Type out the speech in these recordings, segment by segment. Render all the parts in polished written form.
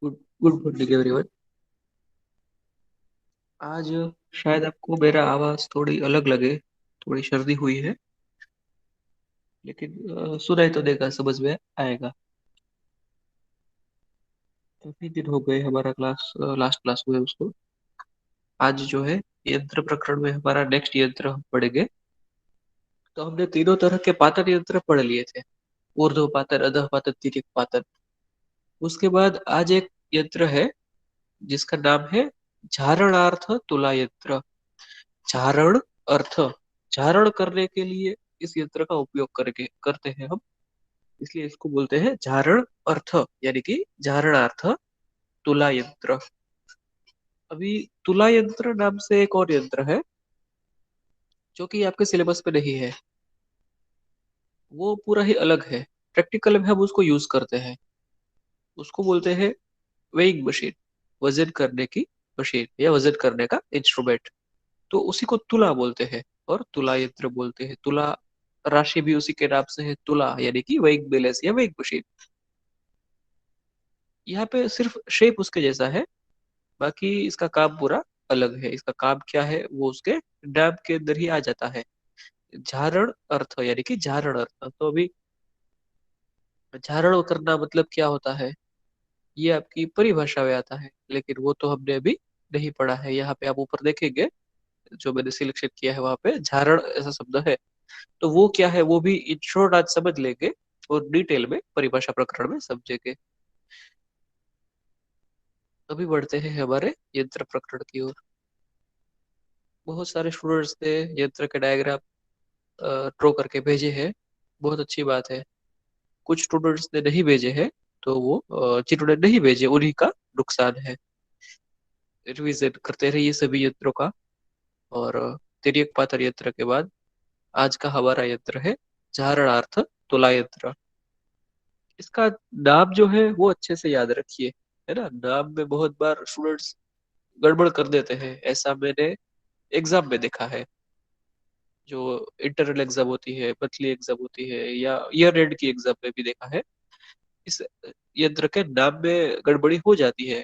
Good good morning everyone. आज शायद आपको मेरा आवाज थोड़ी अलग लगे, थोड़ी सर्दी हुई है, लेकिन सुनाई तो देगा, समझ में आएगा। काफी दिन हो गए हमारा क्लास, लास्ट क्लास हुए उसको। आज जो है यंत्र प्रकरण में हमारा नेक्स्ट यंत्र हम पढ़ेंगे। तो हमने तीनों तरह के पातन यंत्र पढ़ लिए थे, ऊर्ध्व पातन, अधः पातन, तिर्यक पातन। उसके बाद आज एक यंत्र है जिसका नाम है झारणार्थ तुला यंत्र। झारण अर्थ, झारण करने के लिए इस यंत्र का उपयोग करके करते हैं हम, इसलिए इसको बोलते हैं झारण अर्थ, यानी कि झारणार्थ तुला यंत्र। अभी तुला यंत्र नाम से एक और यंत्र है जो कि आपके सिलेबस पे नहीं है, वो पूरा ही अलग है। प्रैक्टिकल में हम उसको यूज करते हैं। उसको बोलते हैं वेइंग मशीन, वजन करने की मशीन या वजन करने का इंस्ट्रूमेंट। तो उसी को तुला बोलते हैं और तुला यंत्र बोलते हैं। तुला राशि भी उसी के नाम से है, तुला यानी कि वेइंग बैलेंस या वेइंग मशीन। यहाँ पे सिर्फ शेप उसके जैसा है, बाकी इसका काम पूरा अलग है। इसका काम क्या है वो उसके नाम के अंदर ही आ जाता है। झारण अर्थ यानी कि झारण अर्थ। तो अभी झारण करना मतलब क्या होता है, ये आपकी परिभाषा में आता है, लेकिन वो तो हमने अभी नहीं पढ़ा है। यहाँ पे आप ऊपर देखेंगे, जो मैंने सिलेक्शन किया है वहां पे झारण ऐसा शब्द है। तो वो क्या है वो भी इन शॉर्ट आज समझ लेंगे और डिटेल में परिभाषा प्रकरण में समझेंगे। अभी बढ़ते हैं हमारे यंत्र प्रकरण की ओर। बहुत सारे स्टूडेंट्स ने यंत्र के डायग्राम ड्रॉ करके भेजे हैं, बहुत अच्छी बात है। कुछ स्टूडेंट्स ने नहीं भेजे हैं, तो वो जिन्होंने नहीं भेजे उन्हीं का नुकसान है। रिवीजन करते रहिए सभी यंत्रों का। और तिर्यक पातर यंत्र के बाद आज का हमारा यंत्र है चारणार्थ तुला यंत्र। इसका नाम जो है वो अच्छे से याद रखिए, है ना। नाम में बहुत बार स्टूडेंट्स गड़बड़ कर देते हैं, ऐसा मैंने एग्जाम में देखा है। जो इंटरनल एग्जाम होती है, मंथली एग्जाम होती है, या ईयर एंड की एग्जाम में भी देखा है, इस यंत्र के नाम में गड़बड़ी हो जाती है।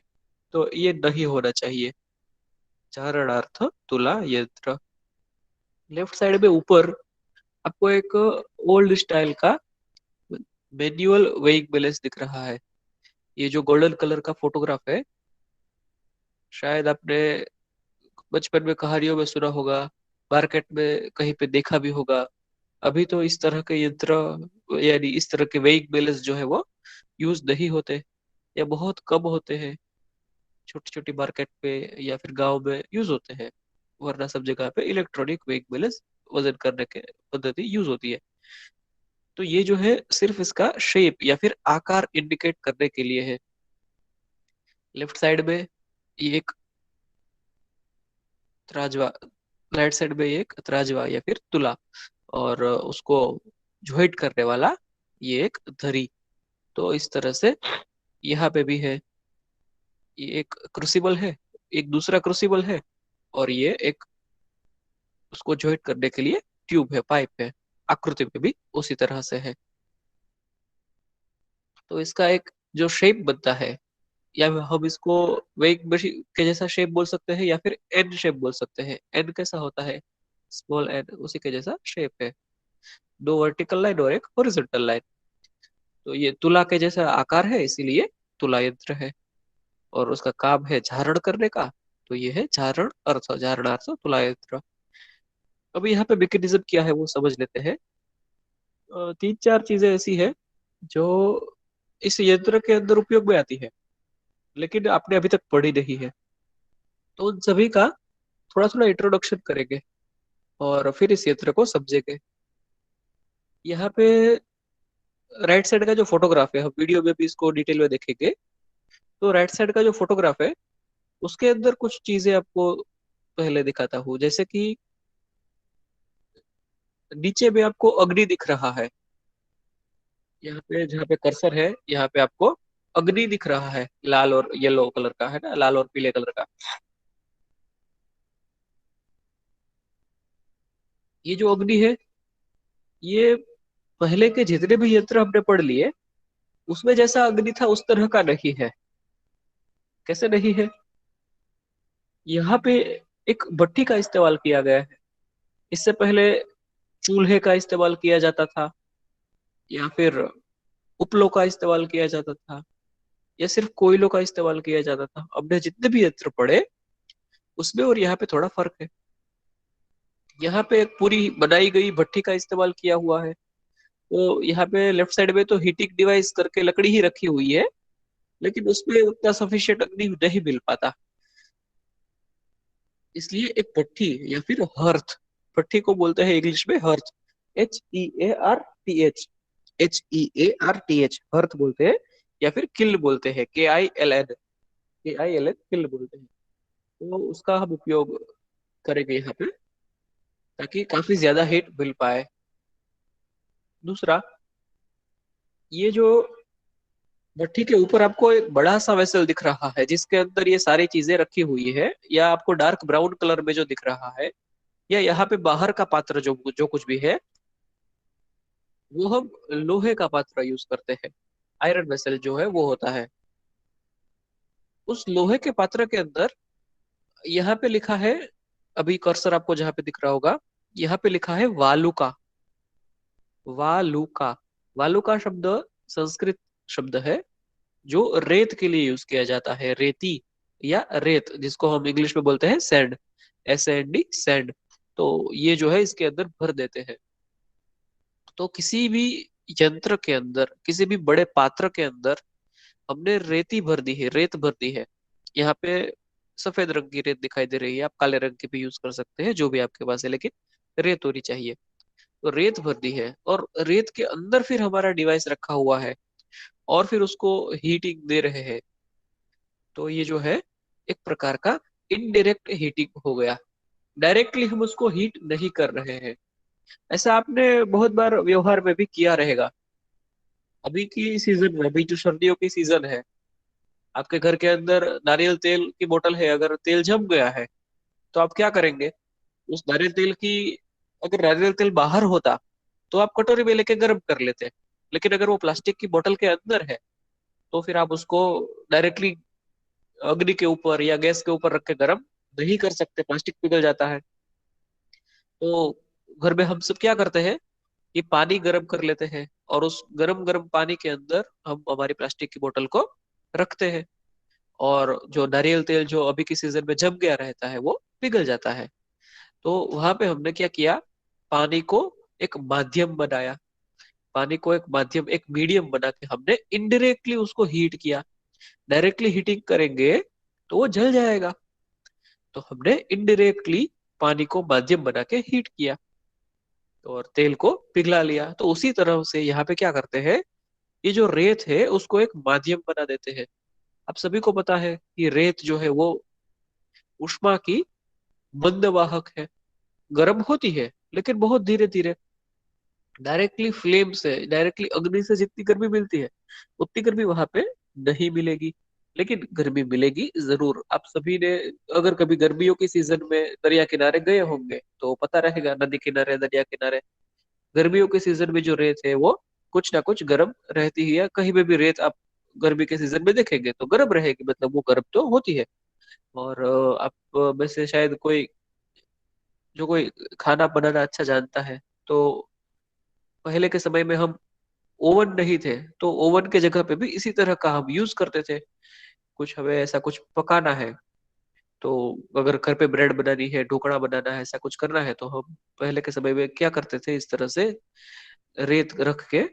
तो ये नहीं होना चाहिए। चारणार्थ तुला यंत्र। लेफ्ट साइड में ऊपर आपको एक ओल्ड स्टाइल का मैनुअल वेइंग बैलेंस दिख रहा है। ये जो गोल्डन कलर का फोटोग्राफ है, शायद आपने बचपन में कहानियों में सुना होगा, मार्केट में कहीं पे देखा भी होगा। अभी तो इस तरह के यंत्र, यानी इस तरह के वेइंग बैलेंस जो है वो यूज नहीं होते या बहुत कम होते हैं। छोटी छोटी मार्केट पे या फिर गांव में यूज होते हैं, वरना सब जगह पे इलेक्ट्रॉनिक वेइंग बैलेंस वजन करने के पद्धति यूज होती है। तो ये जो है सिर्फ इसका शेप या फिर आकार इंडिकेट करने के लिए है। लेफ्ट साइड में ये एक तराजवा, राइट साइड में ये एक तराजवा या फिर तुला, और उसको ज्वाइंट करने वाला ये एक धरी। तो इस तरह से यहाँ पे भी है, ये एक क्रूसिबल है, एक दूसरा क्रूसिबल है, और ये एक उसको ज्वाइंट करने के लिए ट्यूब है, पाइप है। आकृति में भी उसी तरह से है। तो इसका एक जो शेप बनता है, या हम इसको वेग मशीन के जैसा शेप बोल सकते हैं या फिर एन शेप बोल सकते हैं। एन कैसा होता है, स्मॉल एन, उसी के जैसा शेप है। दो वर्टिकल लाइन और एक हॉरिजॉन्टल लाइन। तो ये तुला के जैसा आकार है, इसीलिए तुला यंत्र है। और उसका काम है झारण करने का, तो ये है झारण अर्थ, झारणार्थ तुला यंत्र। अभी यहाँ पे मैकेनिज्म क्या है वो समझ लेते हैं। तीन चार चीजें ऐसी है जो इस यंत्र के अंदर उपयोग में आती है, लेकिन आपने अभी तक पढ़ी नहीं है। तो उन सभी का थोड़ा थोड़ा इंट्रोडक्शन करेंगे और फिर इस यंत्र को समझेंगे। यहाँ पे राइट साइड का जो फोटोग्राफ है, हम वीडियो में भी इसको डिटेल में देखेंगे। तो राइट साइड का जो फोटोग्राफ है उसके अंदर कुछ चीजें आपको पहले दिखाता हूँ। जैसे कि नीचे में आपको अग्नि दिख रहा है, यहाँ पे जहाँ पे कर्सर है यहाँ पे आपको अग्नि दिख रहा है, लाल और येलो कलर का, है ना, लाल और पीले कलर का। ये जो अग्नि है, ये पहले के जितने भी यंत्र हमने पढ़ लिए उसमें जैसा अग्नि था उस तरह का नहीं है। कैसे नहीं है? यहाँ पे एक भट्ठी का इस्तेमाल किया गया है। इससे पहले चूल्हे का इस्तेमाल किया जाता था, या फिर उपलों का इस्तेमाल किया जाता था, या सिर्फ कोयलों का इस्तेमाल किया जाता था। हमने जितने भी यंत्र पढ़े उसमें और यहाँ पे थोड़ा फर्क है। यहाँ पे एक पूरी बनाई गई भट्ठी का इस्तेमाल किया हुआ है। तो यहाँ पे लेफ्ट साइड में तो हीटिंग डिवाइस करके लकड़ी ही रखी हुई है, लेकिन उसमें उतना सफिशिएंट अग्नि नहीं मिल पाता। इसलिए एक भट्ठी या फिर हर्थ, भट्ठी को बोलते हैं इंग्लिश में हर्थ, HEARTH, HEARTH, हर्थ बोलते हैं, या फिर किल बोलते हैं, KILN, किल बोलते हैं। तो उसका हम उपयोग करेंगे यहाँ पे, ताकि काफी ज्यादा हीट मिल पाए। दूसरा, ये जो भट्ठी के ऊपर आपको एक बड़ा सा वेसल दिख रहा है जिसके अंदर ये सारी चीजें रखी हुई है, या आपको डार्क ब्राउन कलर में जो दिख रहा है, या यहाँ पे बाहर का पात्र जो जो कुछ भी है, वो हम लोहे का पात्र यूज करते हैं। आयरन वेसल जो है वो होता है। उस लोहे के पात्र के अंदर यहाँ पे लिखा है, अभी कर्सर आपको जहाँ पे दिख रहा होगा, यहाँ पे लिखा है वालुका। वालुका, वालुका शब्द संस्कृत शब्द है जो रेत के लिए यूज किया जाता है, रेती या रेत, जिसको हम इंग्लिश में बोलते हैं सैंड, SAND, सैंड। तो ये जो है इसके अंदर भर देते हैं। तो किसी भी यंत्र के अंदर, किसी भी बड़े पात्र के अंदर हमने रेती भर दी है, रेत भर दी है। यहाँ पे सफेद रंग की रेत दिखाई दे रही है, आप काले रंग की भी यूज कर सकते हैं, जो भी आपके पास है, लेकिन रेत होनी चाहिए। तो रेत भर दी है, और रेत के अंदर फिर हमारा डिवाइस रखा हुआ है, और फिर उसको हीटिंग दे रहे हैं। तो ये जो है एक प्रकार का इनडायरेक्ट हीटिंग हो गया। डायरेक्टली हम उसको हीट नहीं कर रहे हैं। ऐसा आपने बहुत बार व्यवहार में भी किया रहेगा। अभी की सीजन में, अभी जो सर्दियों की सीजन है, आपके घर के अंदर नारियल तेल की बोतल है, अगर तेल जम गया है तो आप क्या करेंगे? उस नारियल तेल की, अगर नारियल तेल बाहर होता तो आप कटोरी में लेके गर्म कर लेते, लेकिन अगर वो प्लास्टिक की बोतल के अंदर है तो फिर आप उसको डायरेक्टली अग्नि के ऊपर या गैस के ऊपर रख के गर्म नहीं कर सकते, प्लास्टिक पिघल जाता है। तो घर में हम सब क्या करते हैं, कि पानी गर्म कर लेते हैं, और उस गरम गरम पानी के अंदर हम हमारी प्लास्टिक की बोतल को रखते हैं, और जो नारियल तेल जो अभी की सीजन में जम गया रहता है वो पिघल जाता है। तो वहां पे हमने क्या किया, पानी को एक माध्यम बनाया, पानी को एक माध्यम, एक मीडियम बना के हमने इनडायरेक्टली उसको हीट किया। डायरेक्टली हीटिंग करेंगे तो वो जल जाएगा, तो हमने इनडायरेक्टली पानी को माध्यम बना के हीट किया और तेल को पिघला लिया। तो उसी तरह से यहाँ पे क्या करते हैं, ये जो रेत है उसको एक माध्यम बना देते हैं। आप सभी को पता है कि रेत जो है वो उष्मा की मंद वाहक है, गर्म होती है लेकिन बहुत धीरे धीरे। डायरेक्टली फ्लेम से, डायरेक्टली अग्नि से जितनी गर्मी मिलती है उतनी गर्मी वहां पे नहीं मिलेगी, लेकिन गर्मी मिलेगी जरूर। आप सभी ने अगर कभी गर्मियों की सीजन में दरिया किनारे गए होंगे तो पता रहेगा, नदी किनारे, दरिया किनारे गर्मियों के सीजन में जो रेत है वो कुछ ना कुछ गर्म रहती है। या कहीं पे भी रेत आप गर्मी के सीजन में देखेंगे तो गर्म रहेगी, मतलब वो गर्म तो होती है। और आप में से शायद कोई, जो कोई खाना बनाना अच्छा जानता है, तो पहले के समय में हम, ओवन नहीं थे तो ओवन के जगह पे भी इसी तरह का हम यूज करते थे। कुछ हमें ऐसा कुछ पकाना है, तो अगर घर पे ब्रेड बनानी है, ढोकड़ा बनाना है, ऐसा कुछ करना है, तो हम पहले के समय में क्या करते थे, इस तरह से रेत रख के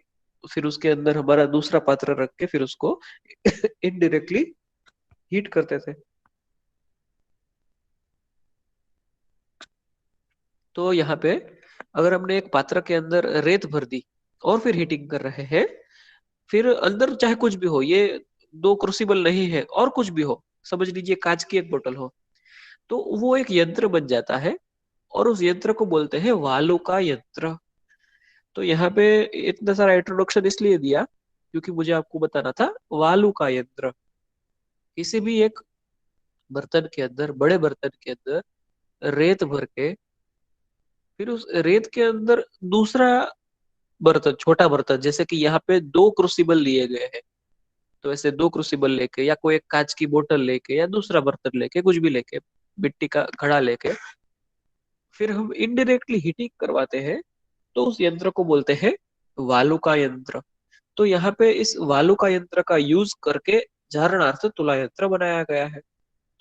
फिर उसके अंदर हमारा दूसरा पात्र रख के फिर उसको इनडायरेक्टली हीट करते थे। तो यहाँ पे अगर हमने एक पात्र के अंदर रेत भर दी और फिर हीटिंग कर रहे हैं, फिर अंदर चाहे कुछ भी हो, ये दो क्रूसिबल नहीं है और कुछ भी हो, समझ लीजिए कांच की एक बोतल हो, तो वो एक यंत्र बन जाता है, और उस यंत्र को बोलते हैं वालु का यंत्र। तो यहाँ पे इतना सारा इंट्रोडक्शन इसलिए दिया क्योंकि मुझे आपको बताना था वालु का यंत्र। किसी भी एक बर्तन के अंदर, बड़े बर्तन के अंदर रेत भर के, फिर उस रेत के अंदर दूसरा बर्तन, छोटा बर्तन, जैसे कि यहाँ पे दो क्रूसिबल लिए गए हैं, तो ऐसे दो क्रूसिबल लेके या कोई एक कांच की बोतल लेके या दूसरा बर्तन लेके कुछ भी लेके मिट्टी का घड़ा लेके फिर हम इनडायरेक्टली हीटिंग करवाते हैं, तो उस यंत्र को बोलते हैं वालुका यंत्र। तो यहाँ पे इस वालुका यंत्र का यूज करके चारणार्थ तुला यंत्र बनाया गया है।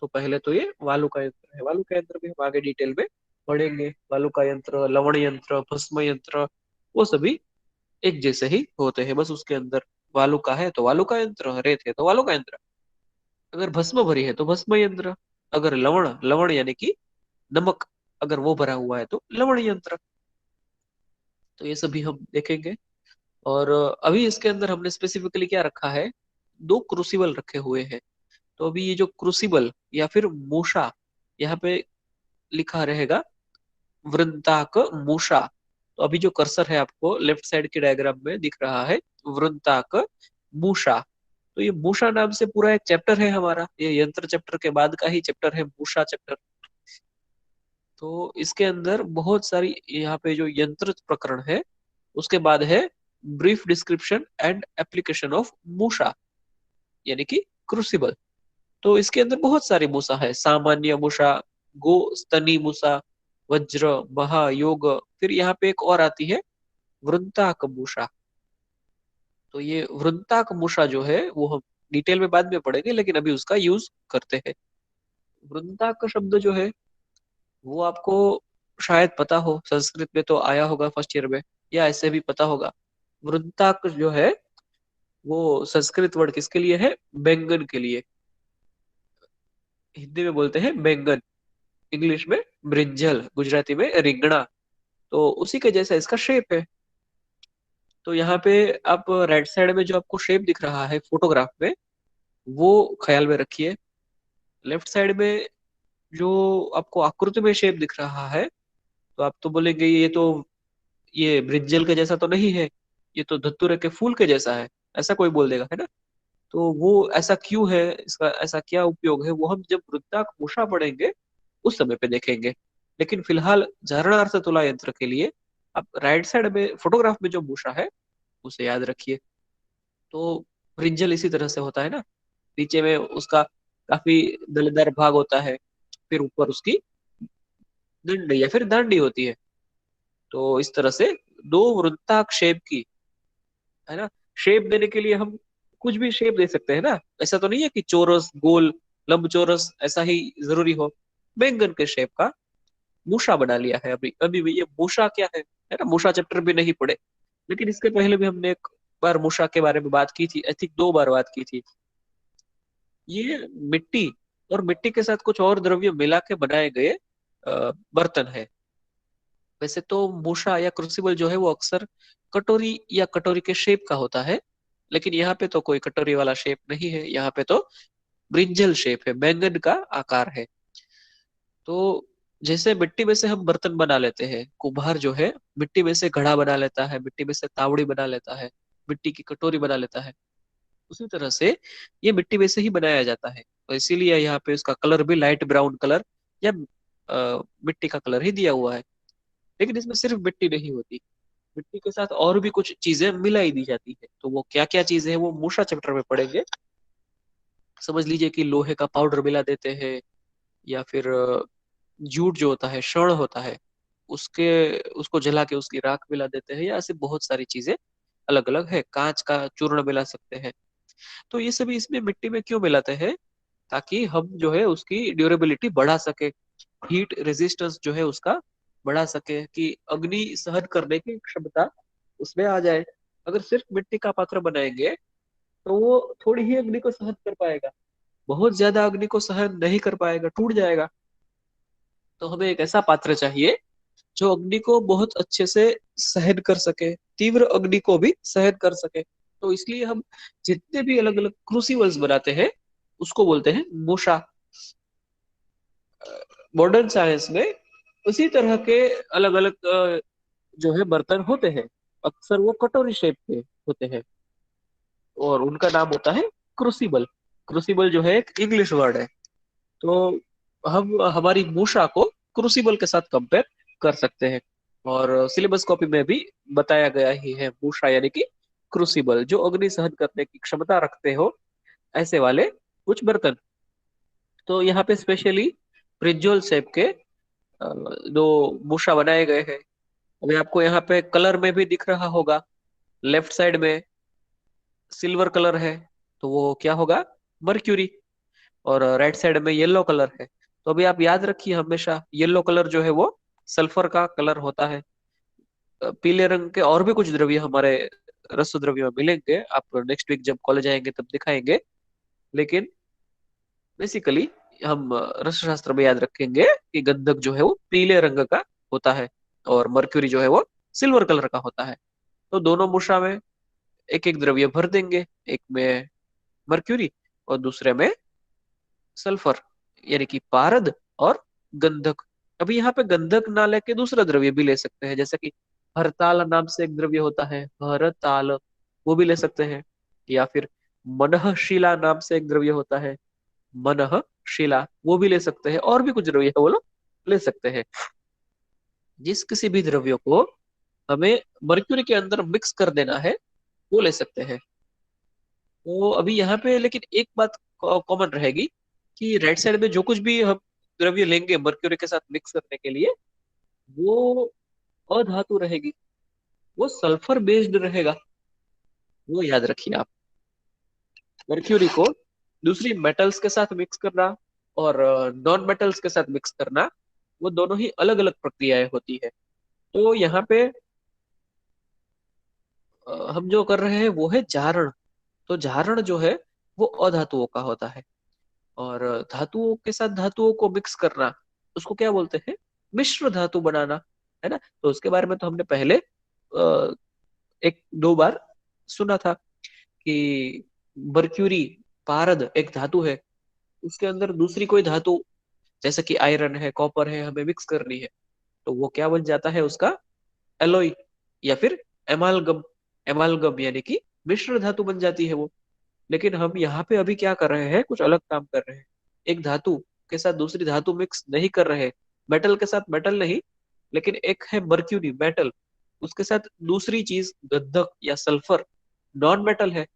तो पहले तो ये वालुका यंत्र है, वालुका यंत्र भी हम आगे डिटेल में पढ़ेंगे। वालुका यंत्र, लवण यंत्र, भस्म यंत्र, वो सभी एक जैसे ही होते हैं, बस उसके अंदर वालुका है तो वालुका यंत्र, रेत है तो वालुका यंत्र, अगर भस्म भरी है तो भस्म यंत्र, अगर लवण लवण यानी कि नमक अगर वो भरा हुआ है तो लवण यंत्र। तो ये सभी हम देखेंगे। और अभी इसके अंदर हमने स्पेसिफिकली क्या रखा है, दो क्रूसिबल रखे हुए हैं। तो अभी ये जो क्रूसिबल या फिर मूषा, यहाँ पे लिखा रहेगा वृंताक मूषा। तो अभी जो कर्सर है आपको लेफ्ट साइड के डायग्राम में दिख रहा है वृंताक मूषा। तो ये मूषा नाम से पूरा एक चैप्टर है हमारा, ये यंत्र चैप्टर के बाद का ही चैप्टर है मूषा चैप्टर। तो इसके अंदर बहुत सारी यहाँ पे जो यंत्र प्रकरण है, उसके बाद है brief description and application of मूषा यानी कि क्रूसिबल। तो इसके अंदर बहुत सारी मूषा है, सामान्य मूषा, गो स्तनी मूषा, वज्र, महायोग, फिर यहाँ पे एक और आती है वृंताक मूषा। तो ये वृंताक मूषा जो है वो हम डिटेल में बाद में पढ़ेंगे, लेकिन अभी उसका यूज करते हैं। वृंताक शब्द जो है वो आपको शायद पता हो, संस्कृत में तो आया होगा फर्स्ट ईयर में, या ऐसे भी पता होगा। वृंताक जो है वो संस्कृत वर्ड किसके लिए है, बैंगन के लिए। हिंदी में बोलते हैं बैंगन, इंग्लिश में ब्रिंजल, गुजराती में रिंगणा। तो उसी के जैसा इसका शेप है। तो यहाँ पे आप राइट साइड में जो आपको शेप दिख रहा है फोटोग्राफ में, वो ख्याल में रखिए। लेफ्ट साइड में जो आपको आकृति में शेप दिख रहा है, तो आप तो बोलेंगे ये ब्रिंजल के जैसा तो नहीं है, ये तो धतूरे के फूल के जैसा है, ऐसा कोई बोल देगा, है ना। तो वो ऐसा क्यों है, इसका ऐसा क्या उपयोग है, वो हम जब वृत्ताकमुषा पढ़ेंगे उस समय पे देखेंगे। लेकिन फिलहाल धारणार्थ तुला यंत्र के लिए आप राइट साइड में फोटोग्राफ में जो मूषा है उसे याद रखिए। तो ब्रिंजल इसी तरह से होता है ना, नीचे में उसका काफी दलदर भाग होता है, फिर ऊपर उसकी दंड या फिर दांडी होती है। तो इस तरह से दो वृत्ताक शेप की, है ना। शेप देने के लिए हम कुछ भी शेप दे सकते हैं ना, ऐसा तो नहीं है कि चौरस, गोल, लंबचौरस ऐसा ही जरूरी हो। बैंगन के शेप का मूषा बना लिया है। अभी अभी भी ये मूषा क्या है ना, मूषा चैप्टर भी नहीं पढ़े, लेकिन इसके पहले भी हमने एक बार मूषा के बारे में बात की थी, आई थिंक 2 बार बात की थी। ये मिट्टी और मिट्टी के साथ कुछ और द्रव्य मिला के बनाए गए बर्तन है। वैसे तो मूषा या क्रूसिबल जो है वो अक्सर कटोरी या कटोरी के शेप का होता है, लेकिन यहाँ पे तो कोई कटोरी वाला शेप नहीं है, यहाँ पे तो ब्रिंजल शेप है, बैंगन का आकार है। तो जैसे मिट्टी में से हम बर्तन बना लेते हैं, कुम्हार जो है मिट्टी में से घड़ा बना लेता है, मिट्टी में से तावड़ी बना लेता है, मिट्टी की कटोरी बना लेता है, उसी तरह से ये मिट्टी में से ही बनाया जाता है। तो इसीलिए यहाँ पे उसका कलर भी लाइट ब्राउन कलर या मिट्टी का कलर ही दिया हुआ है। लेकिन इसमें सिर्फ मिट्टी नहीं होती, मिट्टी के साथ और भी कुछ चीजें मिलाई दी जाती है। तो वो क्या क्या चीजें हैं वो मूषा चैप्टर में पढ़ेंगे। समझ लीजिए कि लोहे का पाउडर मिला देते हैं, या फिर जूट जो होता है, शण होता है, उसके उसको जला के उसकी राख मिला देते हैं, या ऐसे बहुत सारी चीजें अलग अलग है, कांच का चूर्ण मिला सकते हैं। तो ये सभी इसमें मिट्टी में क्यों मिलाते हैं, ताकि हम जो है उसकी ड्यूरेबिलिटी बढ़ा सके, हीट रेजिस्टेंस जो है उसका बढ़ा सके, कि अग्नि सहन करने की क्षमता उसमें आ जाए। अगर सिर्फ मिट्टी का पात्र बनाएंगे तो वो थोड़ी ही अग्नि को सहन कर पाएगा, बहुत ज्यादा अग्नि को सहन नहीं कर पाएगा, टूट जाएगा। तो हमें एक ऐसा पात्र चाहिए जो अग्नि को बहुत अच्छे से सहन कर सके, तीव्र अग्नि को भी सहन कर सके। तो इसलिए हम जितने भी अलग अलग क्रूसिबल्स बनाते हैं उसको बोलते हैं मूषा। मॉडर्न साइंस में उसी तरह के अलग अलग जो है बर्तन होते हैं, अक्सर वो कटोरी शेप के होते हैं, और उनका नाम होता है क्रूसिबल। क्रूसिबल जो है एक इंग्लिश वर्ड है। तो हम हमारी मूषा को क्रूसिबल के साथ कंपेयर कर सकते हैं। और सिलेबस कॉपी में भी बताया गया ही है, मूषा यानी कि क्रूसिबल जो अग्नि सहन करने की क्षमता रखते हो, ऐसे वाले कुछ बर्तन। तो यहाँ पे स्पेशली ब्रिंजोल शेप के दो मूषा बनाए गए हैं। अभी आपको यहाँ पे कलर में भी दिख रहा होगा, लेफ्ट साइड में सिल्वर कलर है, तो वो क्या होगा, मर्क्यूरी। और राइट साइड में येलो कलर है। तो अभी आप याद रखिए, हमेशा येलो कलर जो है वो सल्फर का कलर होता है। पीले रंग के और भी कुछ द्रव्य हमारे रस द्रव्य में मिलेंगे, आप नेक्स्ट वीक जब कॉलेज आएंगे तब दिखाएंगे। लेकिन बेसिकली हम रस शास्त्र में याद रखेंगे कि गंधक जो है वो पीले रंग का होता है, और मर्क्यूरी जो है वो सिल्वर कलर का होता है। तो दोनों मूषा में एक एक द्रव्य भर देंगे, एक में मर्क्यूरी और दूसरे में सल्फर, यानी कि पारद और गंधक। अभी यहाँ पे गंधक ना लेके दूसरा द्रव्य भी ले सकते हैं, जैसे कि हरताल नाम से एक द्रव्य होता है, हरताल, वो भी ले सकते हैं। या फिर मनहशिला नाम से एक द्रव्य होता है, मनहशिला, वो भी ले सकते हैं। और भी कुछ द्रव्य है वो लोग ले सकते हैं। जिस किसी भी द्रव्य को हमें मर्क्यूरी के अंदर मिक्स कर देना है, वो ले सकते हैं। तो अभी यहाँ पे लेकिन एक बात कॉमन रहेगी कि राइट साइड में जो कुछ भी हम द्रव्य लेंगे मर्क्यूरी के साथ मिक्स करने के लिए, वो अधातु रहेगी, वो सल्फर बेस्ड रहेगा। वो याद रखिए आप। मर्क्यूरी को दूसरी मेटल्स के साथ मिक्स करना और नॉन मेटल्स के साथ मिक्स करना, वो दोनों ही अलग अलग प्रक्रियाएं होती है। तो यहाँ पे हम जो कर रहे हैं वो है जारण। तो जारण जो है वो अधातुओं का होता है, और धातुओं के साथ धातुओं को मिक्स करना, उसको क्या बोलते हैं, मिश्र धातु बनाना, है ना। तो उसके बारे में तो हमने पहले एक दो बार सुना था कि मर्क्यूरी, पारद एक धातु है, उसके अंदर दूसरी कोई धातु जैसे कि आयरन है, कॉपर है, हमें मिक्स करनी है, तो वो क्या बन जाता है उसका, एलॉय, या फिर एमालगम। एमालगम यानी कि मिश्र धातु बन जाती है वो। लेकिन हम यहाँ पे अभी क्या कर रहे हैं, कुछ अलग काम कर रहे हैं। एक धातु के साथ दूसरी धातु मिक्स नहीं कर रहे, मेटल के साथ मेटल नहीं, लेकिन एक है मर्क्यूरी मेटल, उसके साथ दूसरी चीज गंधक या सल्फर नॉन मेटल है,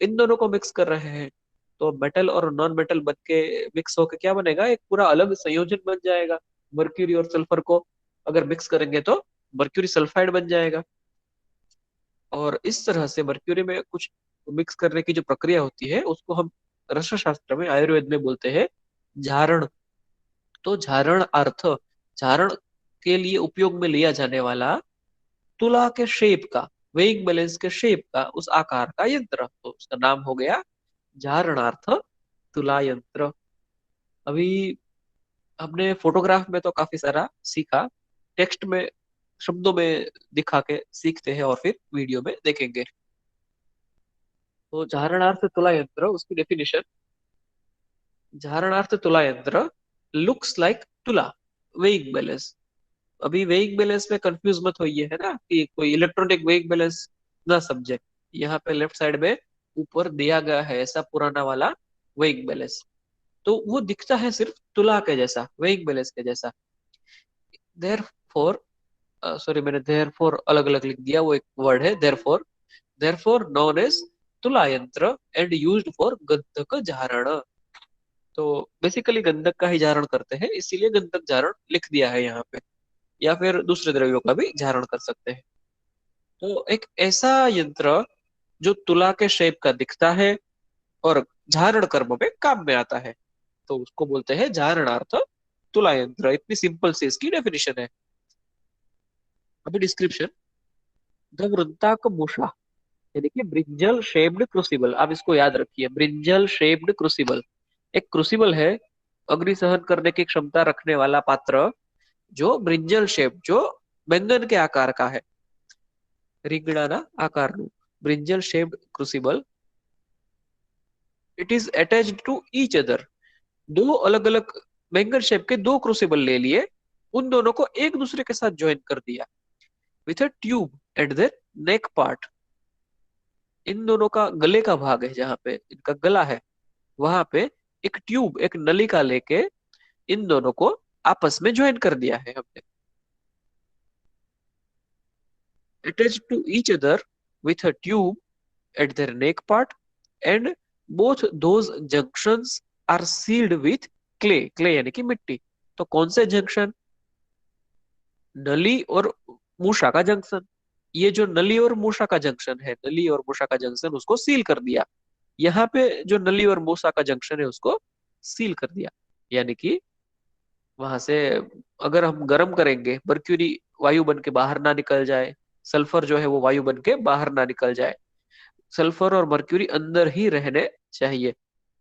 इन दोनों को मिक्स कर रहे हैं। तो मेटल और नॉन मेटल बन के मिक्स होके क्या बनेगा, एक पूरा अलग संयोजन बन जाएगा। मर्क्यूरी और सल्फर को अगर मिक्स करेंगे तो मर्क्यूरी सल्फाइड बन जाएगा। और इस तरह से मर्क्यूरी में कुछ मिक्स करने की जो प्रक्रिया होती है उसको हम रस शास्त्र में, आयुर्वेद में बोलते हैं झारण। तो झारण अर्थ, झारण के लिए उपयोग में लिया जाने वाला तुला के शेप का, वेइंग बैलेंस के शेप का, उस आकार का यंत्र, तो उसका नाम हो गया झारणार्थ तुला यंत्र। अभी हमने फोटोग्राफ में तो काफी सारा सीखा, टेक्स्ट में, शब्दों में दिखा के सीखते हैं और फिर वीडियो में देखेंगे। तो धारणार्थ तुला यंत्र, उसकी डेफिनेशन, धारणार्थ तुला यंत्र लुक्स लाइक तुला वेइंग बैलेंस। अभी वेइंग बैलेंस में कंफ्यूज मत होइए, है ना, कि कोई इलेक्ट्रॉनिक वेइंग बैलेंस ना समझे। यहाँ पे लेफ्ट साइड में ऊपर दिया गया है ऐसा पुराना वाला वेइंग बैलेंस, तो वो दिखता है सिर्फ तुला के जैसा, वेइंग बैलेंस के जैसा। देयर फोर, सॉरी मैंने देयर फोर अलग अलग लिख दिया, वो एक वर्ड है therefore. They're known as तुला यंत्र एंड यूज्ड फॉर गंधक जारण। तो बेसिकली गंधक का ही जारण करते हैं, इसीलिए गंधक जारण लिख दिया है यहाँ पे। या फिर दूसरे द्रव्यों का भी जारण कर सकते हैं। तो एक ऐसा यंत्र जो तुला के शेप का दिखता है और जारण कर्म में काम में आता है, तो उसको बोलते हैं जारणार्थ तुला यंत्र। इतनी सिंपल सी इसकी डेफिनेशन है। अभी डिस्क्रिप्शन, द वृत्ताक मूषा, ये देखिए ब्रिंजल शेप्ड क्रूसिबल, आप इसको याद रखिए, ब्रिंजल शेप्ड क्रूसिबल। एक क्रूसिबल है अग्नि सहन करने की क्षमता रखने वाला पात्र, जो ब्रिंजल शेप, जो बैंगन के आकार का है, રીંગણાના આકારનું, brinjal shaped crucible. It is attached to each other. दो अलग अलग बैंगन शेप के दो क्रूसिबल ले लिए, उन दोनों को एक दूसरे के साथ ज्वाइन कर दिया with a tube at the neck part. इन दोनों का गले का भाग है, जहाँ पे इनका गला है, वहां पे एक ट्यूब, एक नलिका लेके इन दोनों को आपस में ज्वाइन कर दिया है हमने। Attach to each other with a tube at their neck part and both those junctions are sealed with clay, clay यानी कि मिट्टी। तो कौन से जंक्शन? नली और मूषा का जंक्शन। ये जो नली और मूषा का जंक्शन है, नली और मूषा का जंक्शन, उसको सील कर दिया। यहाँ पे जो नली और मूषा का जंक्शन है उसको सील कर दिया, यानी कि वहां से अगर हम गर्म करेंगे, मर्क्यूरी वायु बन के बाहर ना निकल जाए, सल्फर जो है वो वायु बन के बाहर ना निकल जाए, सल्फर और मर्क्यूरी अंदर ही रहने चाहिए।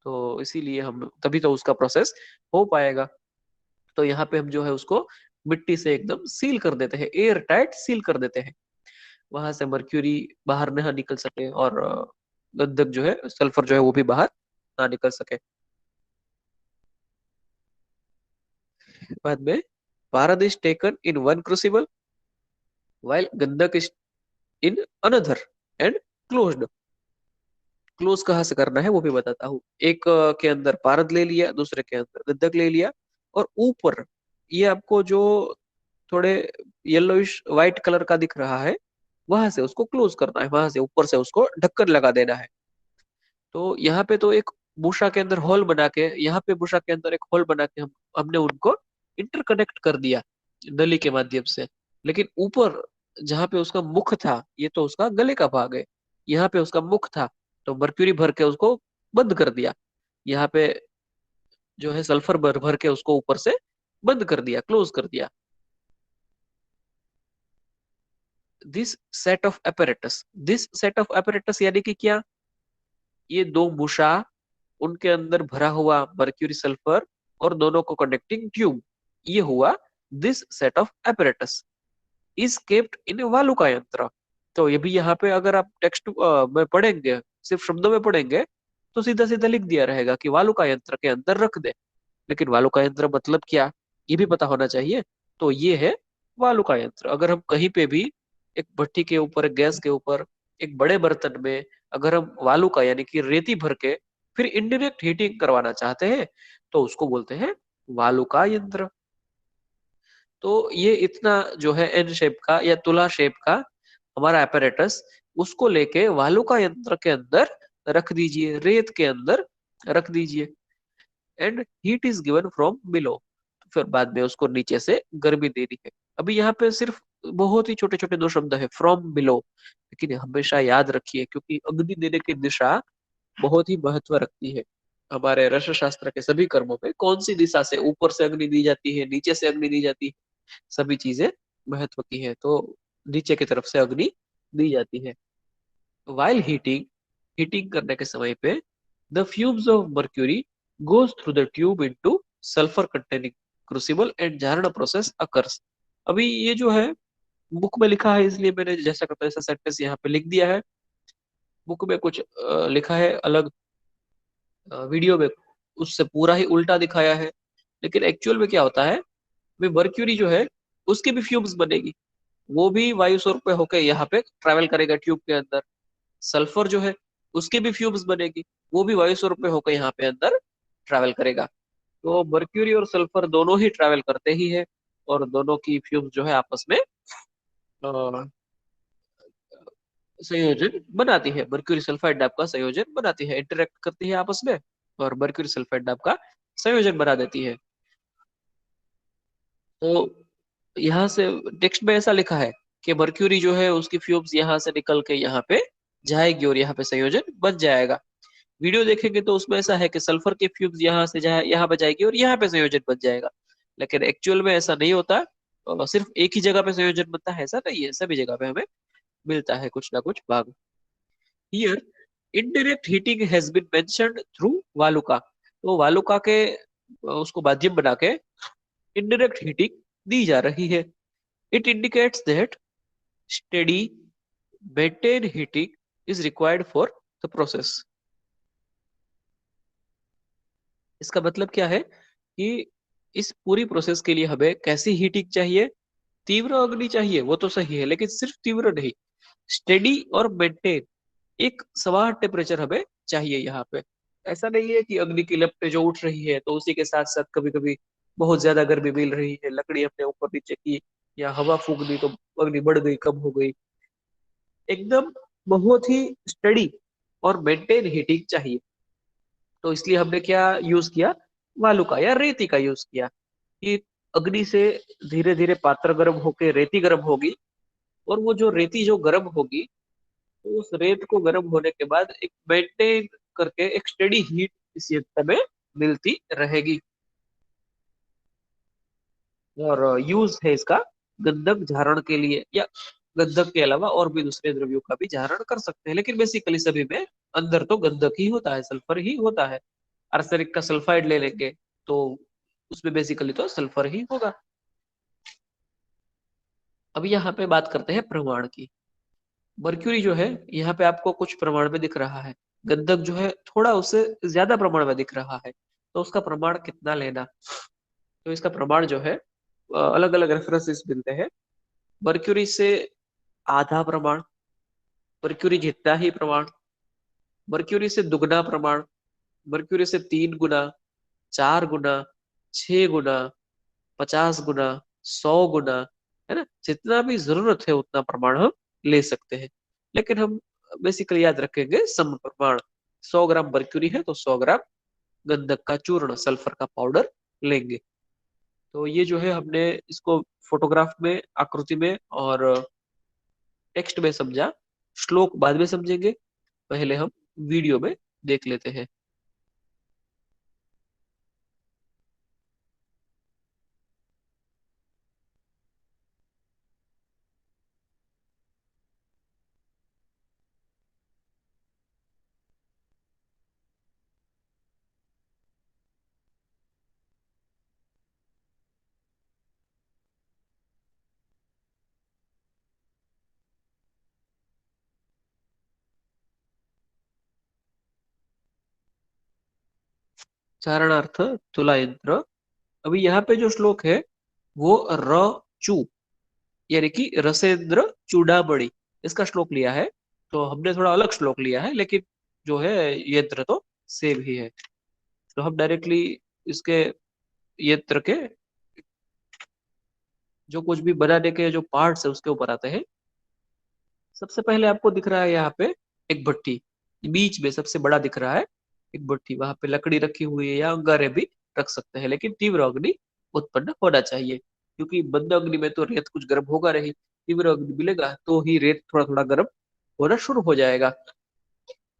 तो इसीलिए हम, तभी तो उसका प्रोसेस हो पाएगा। तो यहाँ पे हम जो है उसको मिट्टी से एकदम सील कर देते हैं, एयर टाइट सील कर देते हैं, वहां से मर्क्यूरी बाहर ना निकल सके, और गंधक जो है, सल्फर जो है वो भी बाहर ना निकल सके। बाद में, Bharat is taken in one crucible while गंधक is in another and closed. Close कहाँ से करना है वो भी बताता हूँ। एक के अंदर पारद ले लिया, दूसरे के अंदर गंधक ले लिया, और ऊपर ये आपको जो थोड़े येलोइश व्हाइट कलर का दिख रहा है, वहां से उसको क्लोज करना है, वहां से ऊपर से उसको ढक्कन लगा देना है। तो यहाँ पे तो एक बुशा के अंदर होल बना के, यहाँ पे बुशा के अंदर एक होल बना के हमने उनको इंटरकनेक्ट कर दिया नली के माध्यम से। लेकिन ऊपर जहाँ पे उसका मुख था, ये तो उसका गले का भाग है, यहाँ पे उसका मुख था, तो मर्क्यूरी भर के उसको बंद कर दिया। यहाँ पे जो है सल्फर भर भर के उसको ऊपर से बंद कर दिया, क्लोज कर दिया। दिस सेट ऑफ apparatus यानी कि क्या? ये दो बुशा, उनके अंदर भरा हुआ मर्क्यूरी सल्फर, और दोनों को कनेक्टिंग ट्यूब, ये हुआ this set of apparatus is kept in वालुका यंत्र। तो ये भी यहाँ पे अगर आप टेक्स्ट में पढ़ेंगे, सिर्फ शब्दों में पढ़ेंगे, तो सीधा सीधा लिख दिया रहेगा कि वालुका यंत्र के अंदर रख दे। लेकिन वालुका यंत्र मतलब क्या, ये भी पता होना चाहिए। तो ये है वालुका यंत्र। अगर हम कहीं पे भी एक भट्टी के ऊपर, एक गैस के ऊपर, एक बड़े बर्तन में अगर हम वालुका यानी कि रेती भर के फिर इनडायरेक्ट हीटिंग करवाना चाहते हैं, तो उसको बोलते हैं वालुका यंत्र। तो ये इतना जो है एन शेप का या तुला शेप का हमारा apparatus, उसको लेके वालुका यंत्र के अंदर रख दीजिए, रेत के अंदर रख दीजिए। And heat is given from below, फिर बाद में उसको नीचे से गर्मी देनी है। अभी यहाँ पे सिर्फ बहुत ही छोटे छोटे दो शब्द है, फ्रॉम बिलो, लेकिन हमेशा याद रखिए, क्योंकि अग्नि देने की दिशा बहुत ही महत्व रखती है। हमारे रस शास्त्र के सभी कर्मों में कौन सी दिशा से ऊपर से अग्नि दी जाती है, नीचे से अग्नि दी जाती है, सभी चीजें महत्व की है। तो नीचे की तरफ से अग्नि दी जाती है। वाइल हीटिंग, हीटिंग करने के समय पे, the fumes of mercury goes through the tube into sulphur containing crucible and जारण प्रोसेस अकर्स। अभी ये जो है बुक में लिखा है, इसलिए मैंने जैसा करता ऐसा सेंटेंस यहाँ पे लिख दिया है। बुक में कुछ लिखा है अलग, वीडियो में उससे पूरा ही उल्टा दिखाया है। लेकिन एक्चुअल में क्या होता है, वे मर्क्यूरी जो है उसकी भी फ्यूम्स बनेगी, वो भी वायु स्वरूप में होकर यहाँ पे ट्रैवल करेगा ट्यूब के अंदर। सल्फर जो है उसकी भी फ्यूम्स बनेगी, वो भी वायु स्वरूप में होकर यहाँ पे अंदर ट्रैवल करेगा। तो मर्क्यूरी और सल्फर दोनों ही ट्रैवल करते ही है, और दोनों की फ्यूम्स जो है आपस में संयोजन बनाती है, मर्क्यूरी सल्फाइड आपका संयोजन बनाती है, इंटरेक्ट करती है आपस में, और मर्क्यूरी सल्फाइड आपका संयोजन बना देती है। तो यहाँ से टेक्स्ट में ऐसा लिखा है कि मर्क्यूरी जो है उसकी फ्यूम्स यहाँ से निकल के यहाँ पे जाएगी और यहाँ पे संयोजन बन जाएगा। वीडियो देखेंगे तो उसमें ऐसा है कि सल्फर की फ्यूम्स यहाँ से यहाँ पे जाएगी और यहाँ पे संयोजन बन जाएगा। लेकिन एक्चुअल में ऐसा नहीं होता, और सिर्फ एक ही जगह पे संयोजन बनता है ऐसा नहीं है, सभी जगह पे हमें मिलता है कुछ ना कुछ भाग। Here indirect heating has been mentioned through वालुका। तो वालुका के उसको माध्यम बना के इनडायरेक्ट हीटिंग दी जा रही है। It indicates that steady maintained heating is required for the process। इसका मतलब क्या है कि इस पूरी प्रोसेस के लिए हमें कैसी हीटिंग चाहिए? तीव्र अग्नि चाहिए, वो तो सही है, लेकिन सिर्फ तीव्र नहीं, स्टेडी और मेंटेन, एक समान टेम्परेचर हमें चाहिए यहाँ पे। ऐसा नहीं है कि अग्नि की लपटें जो उठ रही है तो उसी के साथ साथ कभी कभी बहुत ज्यादा गर्मी मिल रही है, लकड़ी हमने ऊपर नीचे की या हवा फूक दी तो अग्नि बढ़ गई, कम हो गई। एकदम बहुत ही स्टडी और मेंटेन हीटिंग चाहिए। तो इसलिए हमने क्या यूज किया, वालुका या रेती का यूज किया कि अग्नि से धीरे धीरे पात्र गर्म होके रेती गर्म होगी, और वो जो रेती जो गर्म होगी, तो उस रेत को गर्म होने के बाद एक मेंटेन करके एक स्टेडी हीट इस यंत्र में मिलती रहेगी। और यूज है इसका गंधक धारण के लिए, या गंधक के अलावा और भी दूसरे द्रव्यों का भी धारण कर सकते हैं, लेकिन बेसिकली सभी में अंदर तो गंधक ही होता है, सल्फर ही होता है। आर्सेनिक का सल्फाइड ले लेंगे तो उसमें बेसिकली तो सल्फर ही होगा। अब यहाँ पे बात करते हैं प्रमाण की। मर्क्यूरी जो है यहाँ पे आपको कुछ प्रमाण में दिख रहा है, गंधक जो है थोड़ा उससे ज्यादा प्रमाण में दिख रहा है, तो उसका प्रमाण कितना लेना। तो इसका प्रमाण जो है अलग अलग रेफरेंसेस मिलते हैं। मर्क्यूरी से आधा प्रमाण, मर्क्यूरी जितना ही प्रमाण, मर्क्यूरी से दुगना प्रमाण, मर्क्यूरी से 3 गुना, 4 गुना, 6 गुना, 50 गुना, 100 गुना, है ना, जितना भी जरूरत है उतना प्रमाण हम ले सकते हैं। लेकिन हम बेसिकली याद रखेंगे सम प्रमाण। 100 ग्राम मर्क्यूरी है तो 100 ग्राम गंधक का चूर्ण, सल्फर का पाउडर लेंगे। तो ये जो है हमने इसको फोटोग्राफ में, आकृति में और टेक्स्ट में समझा, श्लोक बाद में समझेंगे, पहले हम वीडियो में देख लेते हैं। चारणार्थ तुला यंत्र। अभी यहाँ पे जो श्लोक है वो र चू, यानी कि रसेंद्र चूड़ामणि, इसका श्लोक लिया है। तो हमने थोड़ा अलग श्लोक लिया है, लेकिन जो है यंत्र तो सेम ही है। तो हम डायरेक्टली इसके यंत्र के जो कुछ भी बनाने के जो पार्ट्स है उसके ऊपर आते हैं। सबसे पहले आपको दिख रहा है यहाँ पे एक भट्टी, बीच में सबसे बड़ा दिख रहा है एक भट्टी, वहां पे लकड़ी रखी हुई है या अंगारे भी रख सकते हैं, लेकिन तीव्र अग्नि उत्पन्न होना चाहिए, क्योंकि मंद अग्नि में तो रेत कुछ गर्म होगा नहीं, तीव्र अग्नि मिलेगा तो ही रेत थोड़ा थोड़ा गर्म होना शुरू हो जाएगा।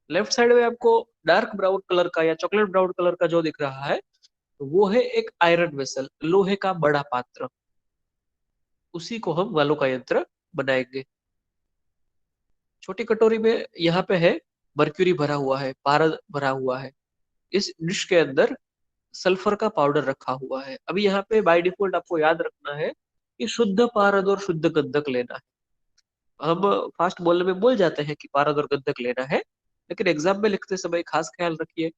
लेफ्ट साइड में आपको डार्क ब्राउन कलर का या चॉकलेट ब्राउन कलर का जो दिख रहा है, तो वो है एक आयरन वेसल, लोहे का बड़ा पात्र, उसी को हम वालु का यंत्र बनाएंगे। छोटी कटोरी में यहाँ पे है मर्क्यूरी भरा हुआ है, पारद भरा हुआ है। इस डिश के अंदर सल्फर का पाउडर रखा हुआ है। अभी यहाँ पे बाय डिफॉल्ट आपको याद रखना है कि शुद्ध पारद और शुद्ध गंधक लेना है। हम फास्ट बोलने में बोल जाते हैं कि पारद और गंधक लेना है, लेकिन एग्जाम में लिखते समय खास ख्याल रखिए,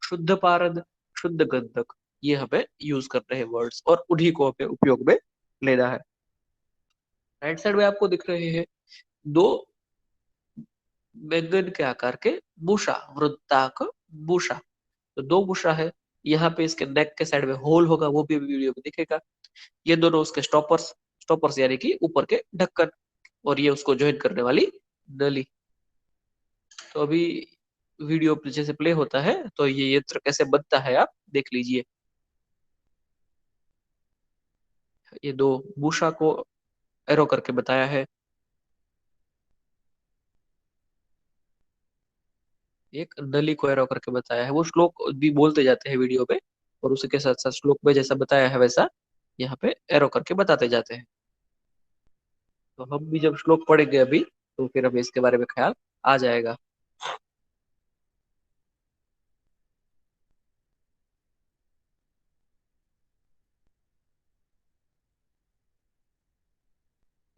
शुद्ध पारद, शुद्ध गंधक, ये हमें यूज करने हैं वर्ड्स, और उन्हीं को हमें उपयोग में लेना है। राइट साइड में आपको दिख रहे हैं दो बैंगन के आकार के मूषा, वृत्ताक मूषा। तो दो मूषा है, यहाँ पे इसके नेक के साइड में होल होगा, वो भी वीडियो में दिखेगा। ये दोनों उसके स्टॉपर्स, स्टॉपर्स यानी कि ऊपर के ढक्कन, और ये उसको ज्वाइन करने वाली नली। तो अभी वीडियो जैसे प्ले होता है तो ये यंत्र कैसे बनता है आप देख लीजिए। ये दो मूषा को एरो करके बताया है, एक नली को एरो करके बताया है। वो श्लोक भी बोलते जाते हैं वीडियो पे, और उसी के साथ साथ श्लोक में जैसा बताया है वैसा यहाँ पे एरो करके बताते जाते हैं। तो हम भी जब श्लोक पढ़ेंगे अभी, तो फिर हमें इसके बारे में ख्याल आ जाएगा।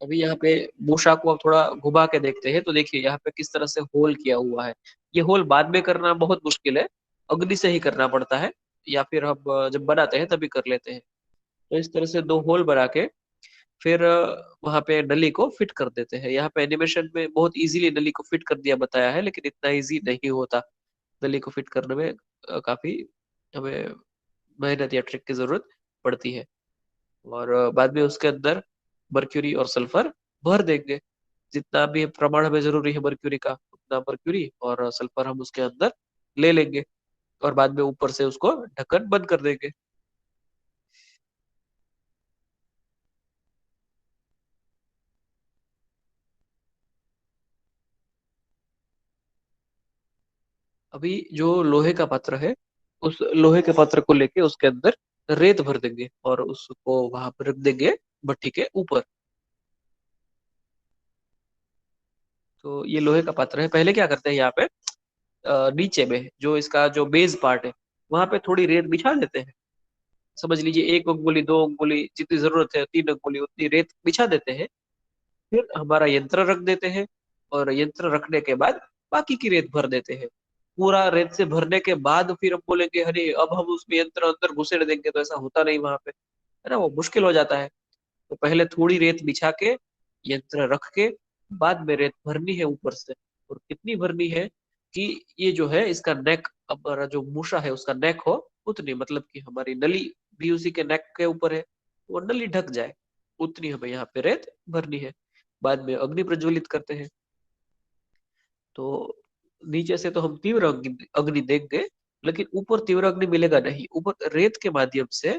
अभी यहाँ पे मूषा को अब थोड़ा घुमा के देखते हैं, तो देखिए यहाँ पे किस तरह से होल किया हुआ है। ये होल बाद में करना बहुत मुश्किल है, अग्नि से ही करना पड़ता है, या फिर हम जब बनाते हैं तभी कर लेते हैं। तो इस तरह से दो होल बना के फिर वहां पे नली को फिट कर देते हैं। यहाँ पे एनिमेशन में बहुत इजीली नली को फिट कर दिया बताया है, लेकिन इतना इजी नहीं होता। नली को फिट करने में काफी हमें मेहनत या ट्रिक की जरूरत पड़ती है। और बाद में उसके अंदर मर्क्यूरी और सल्फर भर देंगे, जितना भी प्रमाण हमें जरूरी है मर्क्यूरी का, उतना मर्क्यूरी और सल्फर हम उसके अंदर ले लेंगे। और बाद में ऊपर से उसको ढक्कन बंद कर देंगे। अभी जो लोहे का पात्र है, उस लोहे के पात्र को लेके उसके अंदर रेत भर देंगे और उसको वहां पर रख देंगे भट्टी के ऊपर। तो ये लोहे का पात्र है। पहले क्या करते हैं यहाँ पे, नीचे में जो इसका जो बेस पार्ट है वहां पे थोड़ी रेत बिछा देते हैं। समझ लीजिए 1 अंगुली 2 अंगुली जितनी जरूरत है, 3 अंगुली उतनी रेत बिछा देते हैं। फिर हमारा यंत्र रख देते हैं और यंत्र रखने के बाद बाकी की रेत भर देते हैं। पूरा रेत से भरने के बाद फिर हम बोलेंगे अरे अब हम उसमें यंत्र अंदर घुसेड़ देंगे, तो ऐसा होता नहीं वहां पे, है ना, वो मुश्किल हो जाता है। तो पहले थोड़ी रेत बिछा के यंत्र रख के बाद में रेत भरनी है ऊपर से। और कितनी भरनी है कि ये जो है इसका नेक, हमारा जो मूसा है उसका नेक हो उतनी, मतलब कि हमारी नली भी उसी के नेक के ऊपर है, वो नली ढक जाए उतनी हमें यहाँ पे रेत भरनी है। बाद में अग्नि प्रज्वलित करते हैं। तो नीचे से तो हम तीव्र अग्नि अग्नि देंगे, लेकिन ऊपर तीव्र अग्नि मिलेगा नहीं। ऊपर रेत के माध्यम से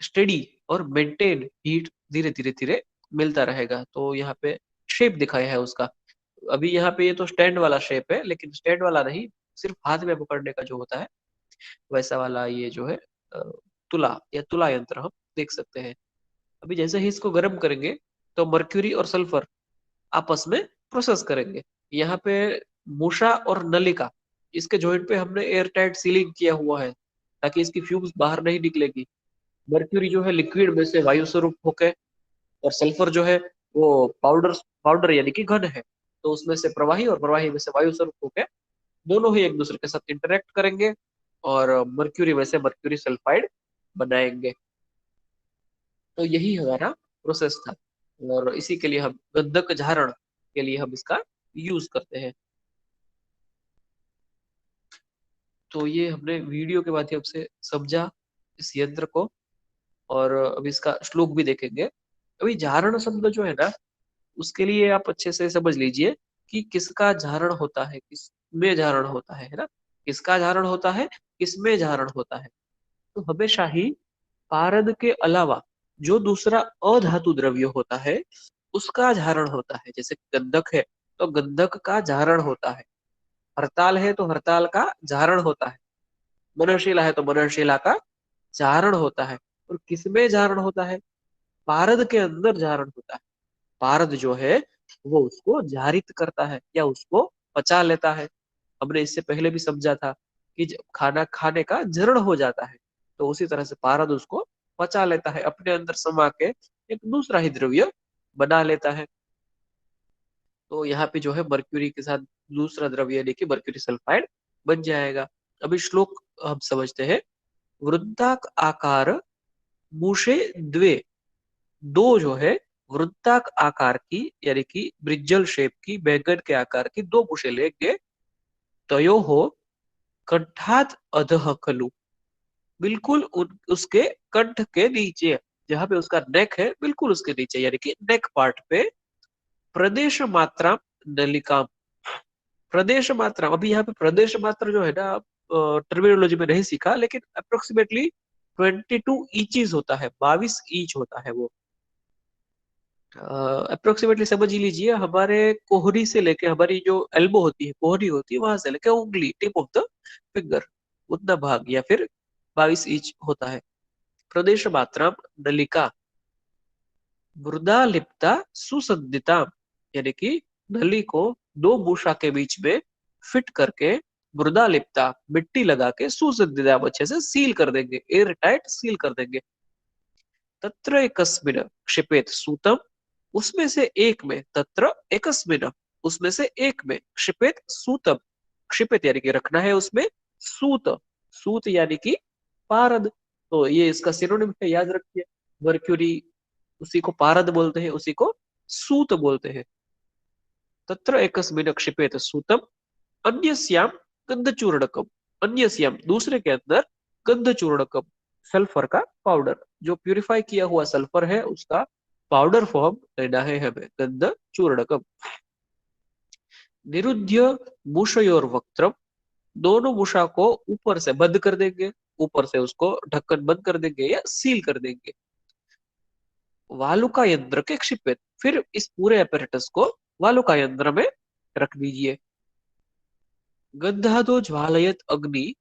स्टडी और मेंटेन हीट धीरे धीरे धीरे मिलता रहेगा। तो यहाँ पे शेप दिखाया है उसका। अभी यहाँ पे ये तो स्टैंड वाला शेप है, लेकिन स्टैंड वाला नहीं, सिर्फ हाथ में पकड़ने का जो होता है वैसा वाला ये जो है अ, तुला या तुला यंत्र हम देख सकते हैं। अभी जैसे ही इसको गर्म करेंगे तो मर्क्यूरी और सल्फर आपस में प्रोसेस करेंगे। यहाँ पे मूषा और नलिका, इसके जॉइंट पे हमने एयर टाइट सीलिंग किया हुआ है ताकि इसकी फ्यूम्स बाहर नहीं निकलेगी। मर्क्यूरी जो है लिक्विड में से वायु स्वरूप होके, और सल्फर जो है वो पाउडर पाउडर यानी कि घन है, तो उसमें से प्रवाही और प्रवाही में से वायु स्वरूप होके दोनों ही एक दूसरे के साथ इंटरेक्ट करेंगे और मर्क्यूरी में से मर्क्यूरी सल्फाइड बनाएंगे। तो यही हमारा प्रोसेस था। और इसी के लिए हम गंधक झारण के लिए हम इसका यूज करते हैं। तो ये हमने वीडियो के माध्यम से समझा इस यंत्र को। और अभी इसका श्लोक भी देखेंगे। अभी झारण शब्द जो है ना, उसके लिए आप अच्छे से समझ लीजिए कि किसका धारण होता है, किसमें धारण होता है ना, किसका धारण होता है, किसमें धारण होता है। तो हमेशा ही पारद के अलावा जो दूसरा अधातु द्रव्य होता है उसका धारण होता है। जैसे गंधक है तो गंधक का धारण होता है, हरताल है तो हरताल का धारण होता है, मननशीला है तो मननशीला का धारण होता है। और किसमें धारण होता है, पारद के अंदर धारण होता है। पारद जो है वो उसको जारित करता है या उसको पचा लेता है। हमने इससे पहले भी समझा था कि जब खाना खाने का जरण हो जाता है तो उसी तरह से पारद उसको पचा लेता है, अपने अंदर समा के एक दूसरा ही द्रव्य बना लेता है। तो यहाँ पे जो है मर्क्यूरी के साथ दूसरा द्रव्य यानी कि मर्क्यूरी सल्फाइड बन जाएगा। अभी श्लोक हम समझते हैं। वृत्ताक आकार मूषे द्वे, दो जो है वृत्ताक आकार की यानी कि ब्रिजल शेप की, बैगन के आकार की दो मुशे लेंगे। तयो हो कंठात अधः खलु, बिल्कुल उसके कंठ के नीचे, जहां पे उसका नेक है बिल्कुल उसके नीचे यानी कि नेक पार्ट पे। प्रदेश मात्रा नलिका, प्रदेश मात्रा, अभी यहाँ पे प्रदेश मात्रा जो है ना, टर्मिनोलॉजी में नहीं सीखा, लेकिन अप्रोक्सीमेटली 22 इंचेस होता है, 22 इंच होता है वो। अप्रोक्सीमेटली समझ ही लीजिए हमारे कोहनी से लेके, हमारी जो एल्बो होती है, कोहनी होती है, वहां से लेके उंगली, टिप ऑफ द फिंगर, उतना भाग या फिर 22 इंच होता है। प्रदेश मात्रा नलिका मृदा लिप्ता सुसंदिता, यानी कि नली को दो मूषा के बीच में फिट करके मृदा लिप्ता मिट्टी लगा के सुसंदिता अच्छे से सील कर देंगे, एयर टाइट सील कर देंगे। तत्र एकस्मिन क्षिपेत सूतम, उसमें से एक में, तत्र एकस्मिन उसमें से एक में, क्षिपेत सूतम, क्षिपेत यानी कि रखना है उसमें, सूत, सूत यानी कि पारद। तो ये इसका सिनोनिम है, याद रखिए। मर्क्यूरी उसी को पारद बोलते हैं, उसी को सूत बोलते हैं। तत्र एकस्मिन क्षिपेत सूतम अन्यस्याम गंधचूर्णकम, अन्यस्याम दूसरे के अंदर गंधचूर्णकम, सल्फर का पाउडर, जो प्यूरिफाई किया हुआ सल्फर है उसका पाउडर फॉर्म लेना है हमें, गंधचूर्णकम। निरुद्य मूषयोर वक्त्रम, दोनों मूषा को ऊपर से बंद कर देंगे, ऊपर से उसको ढक्कन बंद कर देंगे या सील कर देंगे। वालुका यंत्र के क्षिपित, फिर इस पूरे apparatus को वालुका यंत्र में रख दीजिए। गंधादो ज्वालयत अग्नि,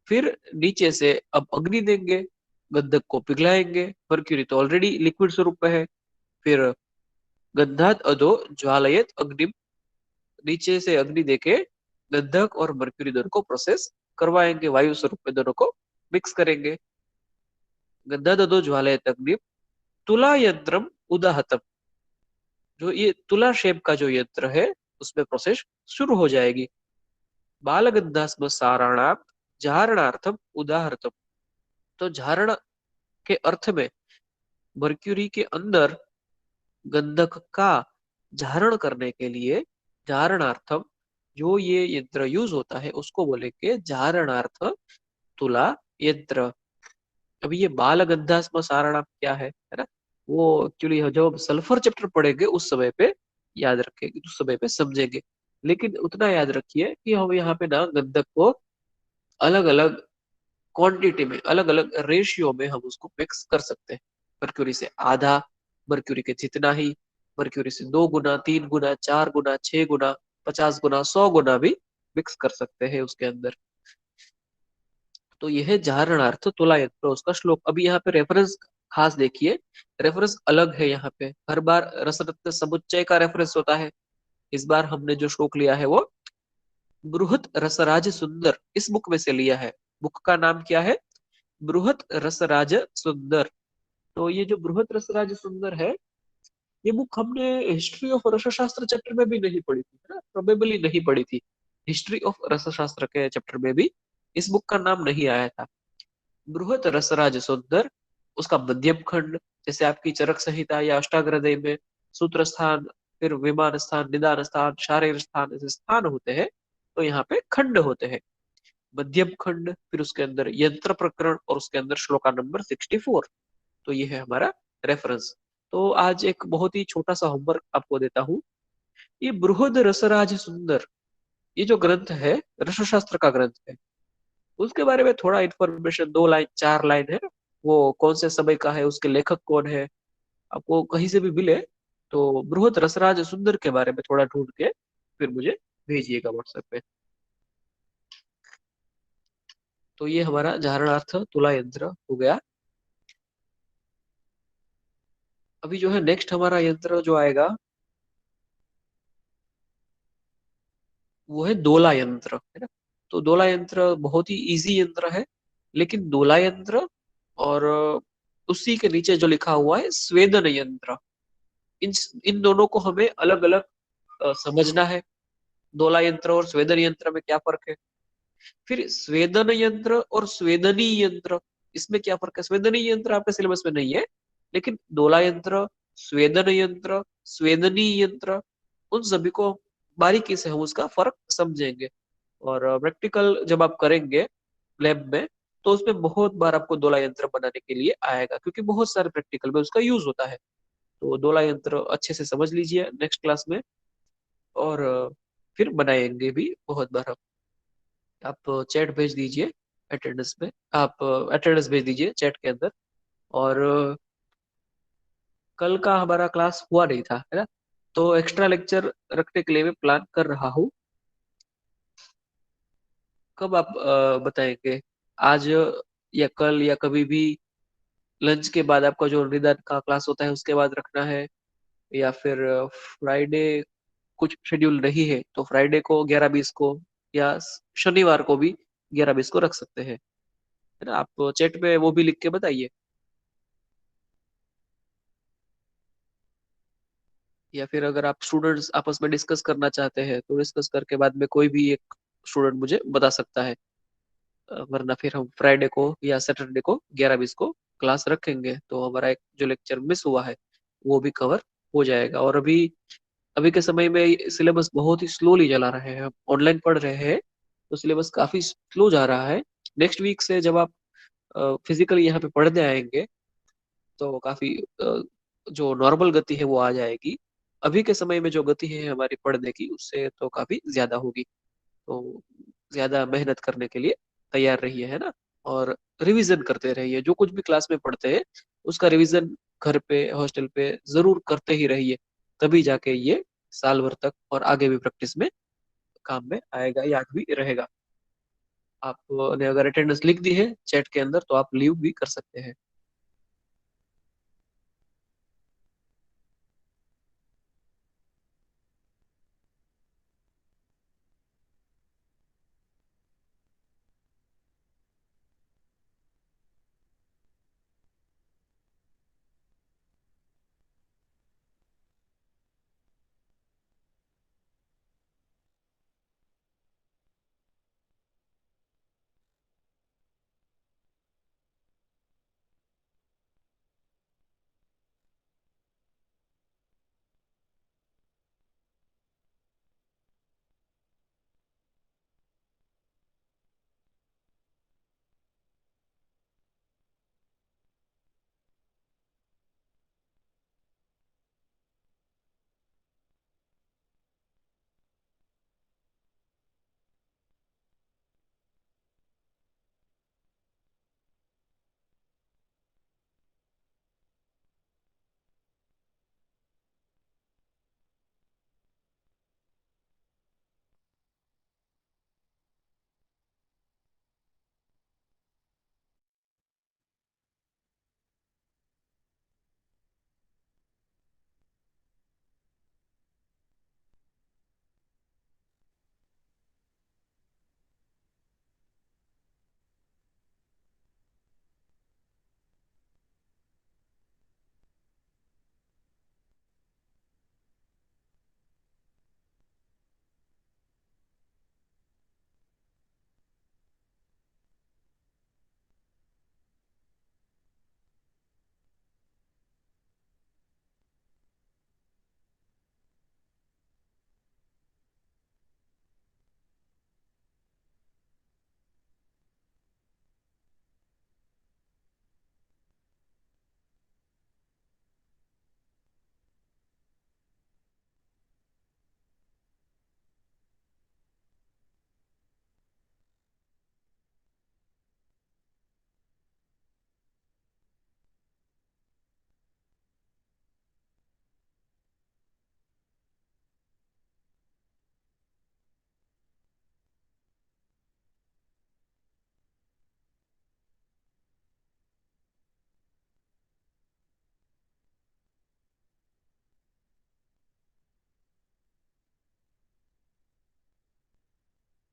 फिर नीचे से अब अग्नि देंगे, गंधक को पिघलाएंगे, मर्क्यूरी तो ऑलरेडी लिक्विड स्वरूप में है। फिर गंधात अधो ज्वालयत अग्नि, नीचे से अग्नि देके गंधक और मर्क्यूरी दोनों को प्रोसेस करवाएंगे, वायु स्वरूप में दोनों को मिक्स करेंगे। गंधात अधो ज्वालयत अग्नि तुला यंत्रम उदाहतम, जो ये तुला शेप का जो यंत्र है उसमें प्रोसेस शुरू हो जाएगी। बालगंधास्म साराणाम झारणार्थम उदाहरणम, तो झारण के अर्थ में मर्क्यूरी के अंदर गंधक का धारण करने के लिए धारणार्थम जो ये यंत्र यूज होता है उसको बोलेंगे धारणार्थ तुला यंत्र। अभी ये बाल गंधास्म सारणा क्या है ना, वो एक्चुअली जब सल्फर चैप्टर पढ़ेंगे उस समय पे याद रखेंगे, उस समय पे समझेंगे। लेकिन उतना याद रखिए कि हम यहाँ पे ना गंधक को अलग अलग क्वांटिटी में, अलग अलग रेशियो में हम उसको मिक्स कर सकते हैं। मर्क्यूरी से आधा, मर्क्यूरी के जितना ही, मर्क्यूरी से 2 गुना, 3 गुना, 4 गुना, 6 गुना, 50 गुना, 100 गुना भी मिक्स कर सकते हैं उसके अंदर। तो यह है जारणार्थ तुला यंत्र, उसका श्लोक। अभी यहाँ पे रेफरेंस खास देखिए, रेफरेंस अलग है यहाँ पे। हर बार रसरत्न समुच्चय का रेफरेंस होता है, इस बार हमने जो श्लोक लिया है वो बृहत रसराज सुंदर इस बुक में से लिया है। बुक का नाम क्या है? बृहत रसराज सुंदर। तो ये जो बृहत रसराज सुंदर है, ये बुक हमने हिस्ट्री ऑफ रसशास्त्र चैप्टर में भी नहीं पढ़ी थी, है ना, प्रोबेबली नहीं पढ़ी थी। हिस्ट्री ऑफ रसशास्त्र के चैप्टर में भी इस बुक का नाम नहीं आया था। बृहत रसराज सुंदर, उसका मध्यम खंड, जैसे आपकी चरक संहिता या अष्टाग्रदय में सूत्र स्थान, फिर विमान स्थान, निदान स्थान, शारीर स्थान, ऐसे स्थान होते हैं, तो यहाँ पे खंड होते हैं। मध्यम खंड, फिर उसके अंदर यंत्र प्रकरण और उसके अंदर श्लोका नंबर 64। तो ये है हमारा रेफरेंस। तो आज एक बहुत ही छोटा सा होमवर्क आपको देता हूँ। ये बृहद रसराज सुंदर, ये जो ग्रंथ है, रसशास्त्र का ग्रंथ है, उसके बारे में थोड़ा इन्फॉर्मेशन, 2 लाइन 4 लाइन है। वो कौन से समय का है, उसके लेखक कौन है, आपको कहीं से भी मिले तो बृहद रसराज सुंदर के बारे में थोड़ा ढूंढ के फिर मुझे भेजिएगा व्हाट्सएप पे। तो ये हमारा धारणार्थ तुला यंत्र हो गया। अभी जो है नेक्स्ट हमारा यंत्र जो आएगा वो है दोला यंत्र, है ना। तो दोला यंत्र बहुत ही इजी यंत्र है, लेकिन दोला यंत्र और उसी के नीचे जो लिखा हुआ है स्वेदन यंत्र, इन इन दोनों को हमें अलग अलग समझना है। दोला यंत्र और स्वेदन यंत्र में क्या फर्क है, फिर स्वेदन यंत्र और स्वेदनी यंत्र, इसमें क्या फर्क है। स्वेदनी यंत्र आपके सिलेबस में नहीं है, लेकिन दोला यंत्र, स्वेदन यंत्र, स्वेदनी यंत्र, उन सभी को बारीकी से हम उसका फर्क समझेंगे। और प्रैक्टिकल जब आप करेंगे लैब में, तो उसमें बहुत बार आपको दोला यंत्र बनाने के लिए आएगा, क्योंकि बहुत सारे प्रैक्टिकल में उसका यूज होता है। तो दोला यंत्र अच्छे से समझ लीजिए नेक्स्ट क्लास में, और फिर बनाएंगे भी बहुत बार। आप चैट भेज दीजिए अटेंडेंस में, आप अटेंडेंस भेज दीजिए चैट के अंदर। और कल का हमारा क्लास हुआ नहीं था, है ना, तो एक्स्ट्रा लेक्चर रखने के लिए मैं प्लान कर रहा हूँ। कब आप बताएंगे, आज या कल या कभी भी? लंच के बाद आपका जो निदान का क्लास होता है उसके बाद रखना है, या फिर फ्राइडे कुछ शेड्यूल नहीं है तो फ्राइडे को 11:20 को, या शनिवार को भी 11:20 को रख सकते हैं, है ना। आप चैट में वो भी लिख के बताइए। या फिर अगर आप स्टूडेंट्स आपस में डिस्कस करना चाहते हैं तो डिस्कस करके बाद में कोई भी एक स्टूडेंट मुझे बता सकता है। वरना फिर हम फ्राइडे को या सैटरडे को 11:20 को क्लास रखेंगे, तो हमारा एक जो लेक्चर मिस हुआ है वो भी कवर हो जाएगा। और अभी अभी के समय में सिलेबस बहुत ही स्लोली चला रहे हैं, हम ऑनलाइन पढ़ रहे हैं तो सिलेबस काफी स्लो जा रहा है। नेक्स्ट वीक से जब आप फिजिकली यहाँ पे पढ़ने आएंगे तो काफी जो नॉर्मल गति है वो आ जाएगी। अभी के समय में जो गति है हमारी पढ़ने की, उससे तो काफी ज्यादा होगी। तो ज्यादा मेहनत करने के लिए तैयार रहिए, है ना। और रिवीजन करते रहिए, जो कुछ भी क्लास में पढ़ते हैं उसका रिवीजन घर पे हॉस्टल पे जरूर करते ही रहिए। तभी जाके ये साल भर तक और आगे भी प्रैक्टिस में काम में आएगा, याद भी रहेगा। आपने अगर अटेंडेंस लिख दी है चैट के अंदर तो आप लीव भी कर सकते हैं।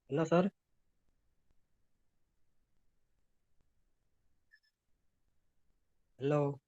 Hello sir. हेलो।